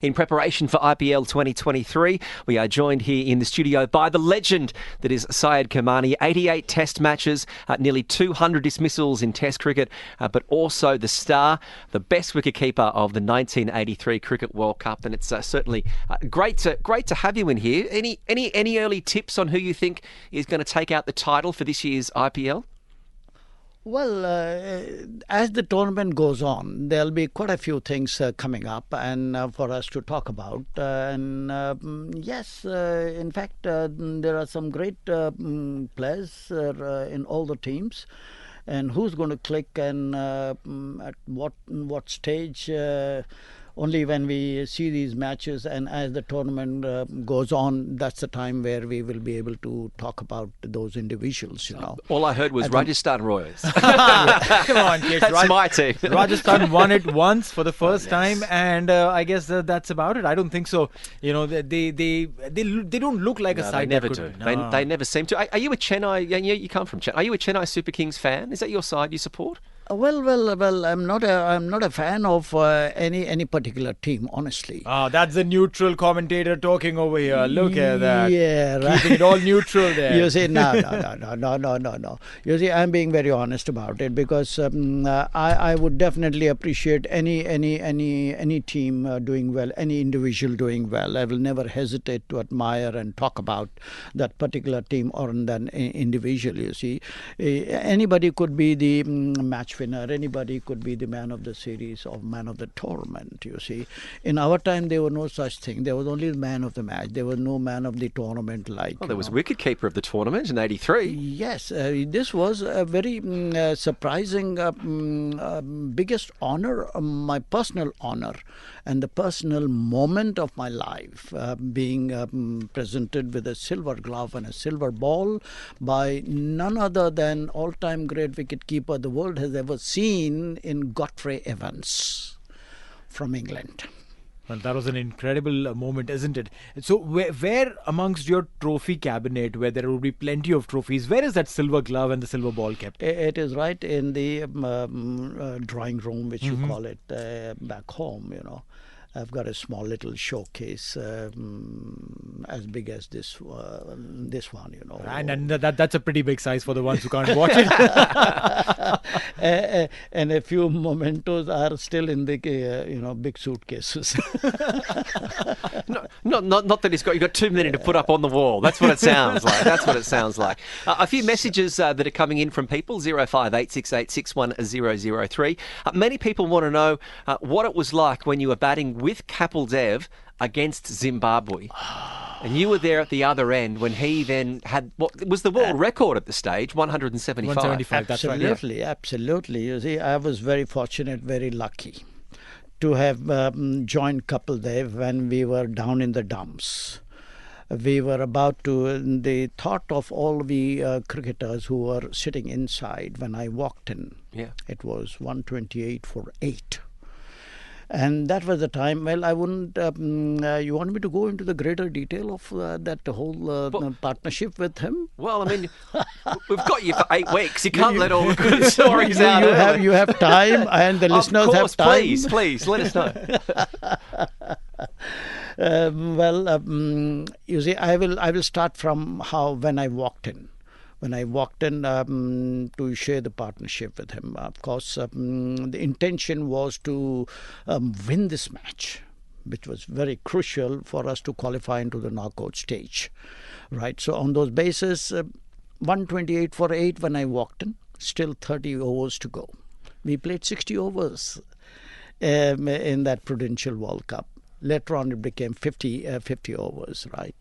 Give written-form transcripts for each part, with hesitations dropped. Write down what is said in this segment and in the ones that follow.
In preparation for IPL 2023, we are joined here in the studio by the legend that is Syed Kirmani. 88 test matches, nearly 200 dismissals in test cricket, but also the star, the best wicket-keeper of the 1983 Cricket World Cup. And it's certainly great to have you in here. Any early tips on who you think is going to take out the title for this year's IPL? Well, as the tournament goes on, there'll be quite a few things coming up and for us to talk about. Yes, in fact, there are some great players in all the teams. And who's going to click and at what stage? Only when we see these matches and as the tournament goes on, that's the time where we will be able to talk about those individuals, All I heard was Rajasthan Royals. Come on, kids. That's my team. Rajasthan won it once for the first time, and I guess that's about it. I don't think so. They don't look like a side. They never that do. could, no. They never seem to. Are you a Chennai? You come from Chennai. Are you a Chennai Super Kings fan? Is that your side you support? Well. I'm not a fan of any particular team, honestly. Oh, that's a neutral commentator talking over here. Look at that. Yeah, right. Keeping it all neutral there. You see, no. You see, I'm being very honest about it because I would definitely appreciate any team doing well, any individual doing well. I will never hesitate to admire and talk about that particular team or that individual. You see, anybody could be the match winner. Anybody could be the man of the series or man of the tournament, you see. In our time, there was no such thing. There was only the man of the match. There was no man of the tournament like... Well, there was Wicket-Keeper of the tournament in 83. Yes, this was a very surprising, biggest honour, my personal honour and the personal moment of my life, being presented with a silver glove and a silver ball by none other than all-time great wicket-keeper the world has ever seen in Godfrey Evans from England. Well, that was an incredible moment, isn't it? So where amongst your trophy cabinet, where there will be plenty of trophies, where is that silver glove and the silver ball kept? It is right in the drawing room, which you call it, back home, I've got a small little showcase as big as this one, And that's a pretty big size for the ones who can't watch it. And a few mementos are still in the big suitcases. Not that you've got too many to put up on the wall. That's what it sounds like. A few messages that are coming in from people, 0586861003. Many people want to know what it was like when you were batting with Kapil Dev against Zimbabwe. And you were there at the other end when he then had what was the world record at the stage, 175. 175, that's right. Absolutely. You see, I was very fortunate, very lucky to have joined Kapil Dev when we were down in the dumps. We were about to, the thought of all the cricketers who were sitting inside when I walked in. Yeah. It was 128 for 8. And that was the time. Well, I wouldn't. You want me to go into the greater detail of that whole partnership with him? Well, I mean, we've got you for 8 weeks. You can't let all the good stories out. You have time, and the listeners have time. Please, let us know. You see, I will start from when I walked in. When I walked in to share the partnership with him, of course, the intention was to win this match, which was very crucial for us to qualify into the knockout stage, right? So on those bases, 128 for 8 when I walked in, still 30 overs to go. We played 60 overs in that Prudential World Cup. Later on, it became 50 overs, right?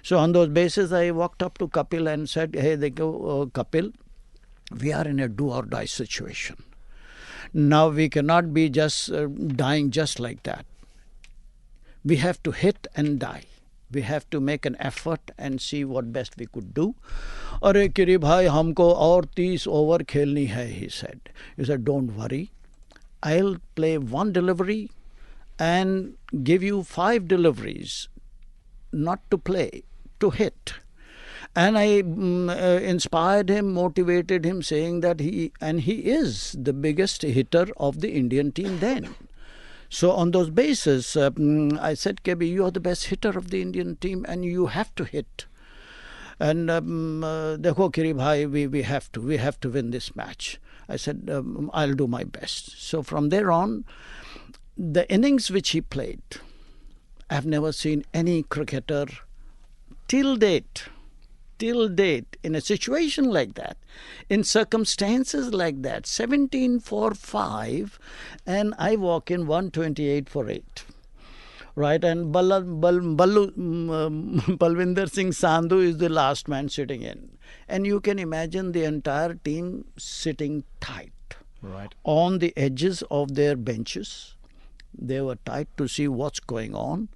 So on those bases, I walked up to Kapil and said, hey, Kapil, we are in a do-or-die situation. Now, we cannot be just dying just like that. We have to hit and die. We have to make an effort and see what best we could do. Arey Kiri bhai, humko aur 30 over khelni hai, he said. He said, don't worry. I'll play one delivery and give you 5 deliveries, not to play, to hit. And I inspired him, motivated him, saying that he is the biggest hitter of the Indian team then. So on those bases, I said, KB, you are the best hitter of the Indian team and you have to hit. And देखो Kiri bhai, we have to win this match. I said, I'll do my best. So from there on, the innings which he played, I've never seen any cricketer till date, in a situation like that, in circumstances like that, 17 for 5, and I walk in 128 for 8. Right, and Balwinder Singh Sandhu is the last man sitting in. And you can imagine the entire team sitting tight. Right. On the edges of their benches. They were tight to see what's going on.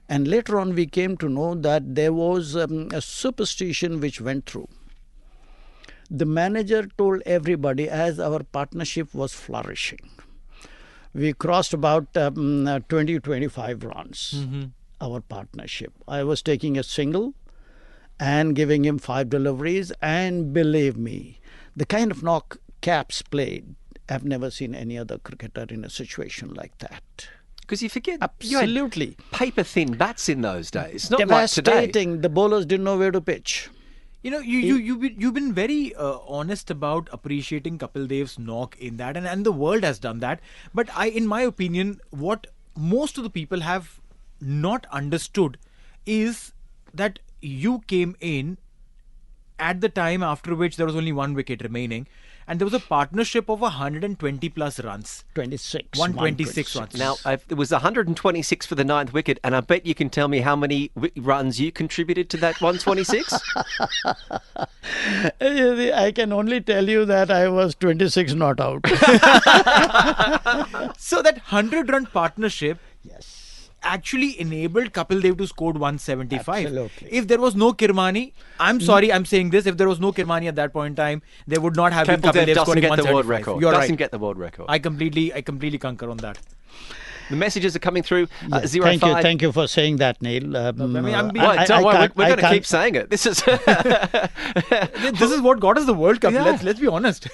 And later on we came to know that there was a superstition which went through. The manager told everybody as our partnership was flourishing. We crossed about 20-25 runs, our partnership. I was taking a single and giving him 5 deliveries. And believe me, the kind of knock Caps played, I've never seen any other cricketer in a situation like that. Because you forget, absolutely, you had paper-thin bats in those days. Not like today. Devastating. The bowlers didn't know where to pitch. You know, you've been very honest about appreciating Kapil Dev's knock in that, and the world has done that. But in my opinion, what most of the people have not understood is that you came in at the time after which there was only 1 wicket remaining, and there was a partnership of 120 plus runs. 126 runs. Now, it was 126 for the 9th wicket, and I bet you can tell me how many runs you contributed to that 126? I can only tell you that I was 26 not out. So that 100-run partnership, yes, actually enabled Kapil Dev to score 175. Absolutely. If there was no Kirmani, I'm sorry, I'm saying this, if there was no Kirmani at that point in time, there would not have been Kapil Dev scoring 175. The world record. You're doesn't right. get the world record. I completely concur on that. The messages are coming through. Yes, 05. thank you for saying that, Neil. Don't worry, we're going to keep saying it. This is this is what got us the World Cup. Yeah. Let's be honest.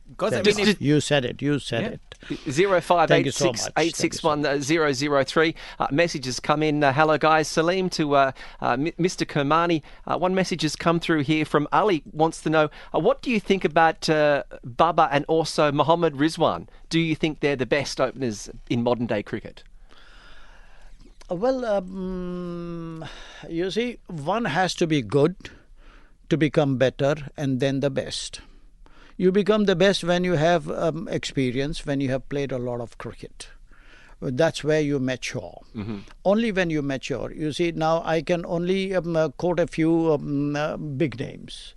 Because I mean, you said it. 0586861003. Messages come in. Hello, guys. Salim to Mr. Kirmani. One message has come through here from Ali. Wants to know, what do you think about Baba and also Mohammad Rizwan? Do you think they're the best openers in modern day cricket? Well, you see, one has to be good to become better and then the best. You become the best when you have experience, when you have played a lot of cricket. That's where you mature. Only when you mature. You see, now I can only quote a few big names.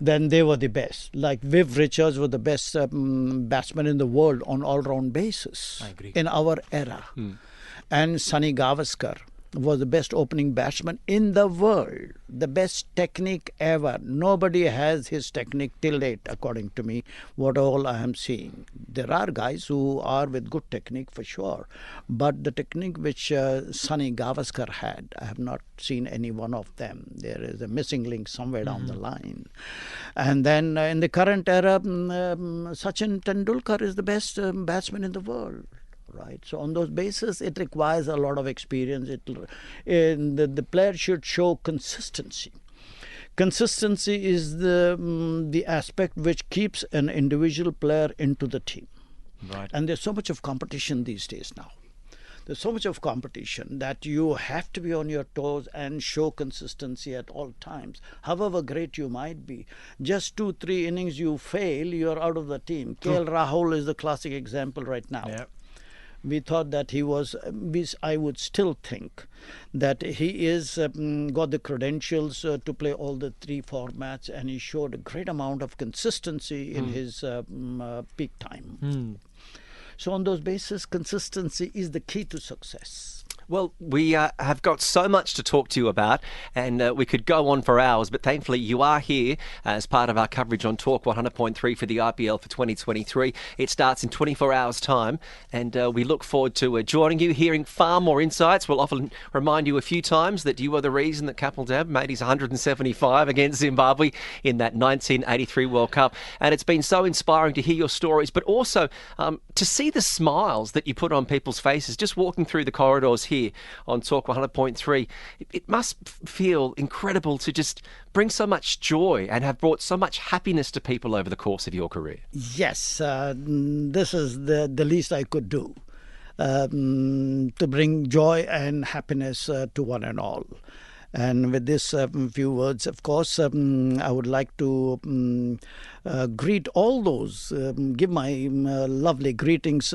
Then they were the best. Like Viv Richards was the best batsman in the world on all-round basis. I agree. In our era. And Sunny Gavaskar was the best opening batsman in the world. The best technique ever. Nobody has his technique till date, according to me, what all I am seeing. There are guys who are with good technique for sure. But the technique which Sunny Gavaskar had, I have not seen any one of them. There is a missing link somewhere down the line. And then in the current era, Sachin Tendulkar is the best batsman in the world. Right. So on those bases, it requires a lot of experience. The player should show consistency. Consistency is the aspect which keeps an individual player into the team. Right. And there's so much of competition these days now. There's so much of competition that you have to be on your toes and show consistency at all times. However great you might be, just 2-3 innings you fail, you're out of the team. KL Rahul is the classic example right now. Yeah. We thought that he was, I would still think that he is got the credentials to play all the 3 formats, and he showed a great amount of consistency in his peak time. So on those bases, consistency is the key to success. Well, we have got so much to talk to you about, and we could go on for hours, but thankfully you are here as part of our coverage on Talk 100.3 for the IPL for 2023. It starts in 24 hours' time, and we look forward to joining you, hearing far more insights. We'll often remind you a few times that you were the reason that Kapil Dev made his 175 against Zimbabwe in that 1983 World Cup, and it's been so inspiring to hear your stories, but also to see the smiles that you put on people's faces just walking through the corridors here on Talk 100.3. It must feel incredible to just bring so much joy and have brought so much happiness to people over the course of your career. Yes, this is the least I could do, to bring joy and happiness to one and all. And with this few words, of course, I would like to greet all those, give my lovely greetings,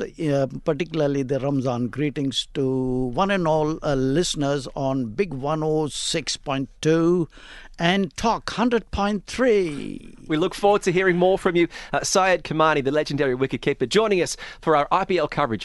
particularly the Ramzan greetings to one and all listeners on Big 106.2 and Talk 100.3. We look forward to hearing more from you. Syed Kirmani, the legendary wicket-keeper, joining us for our IPL coverage.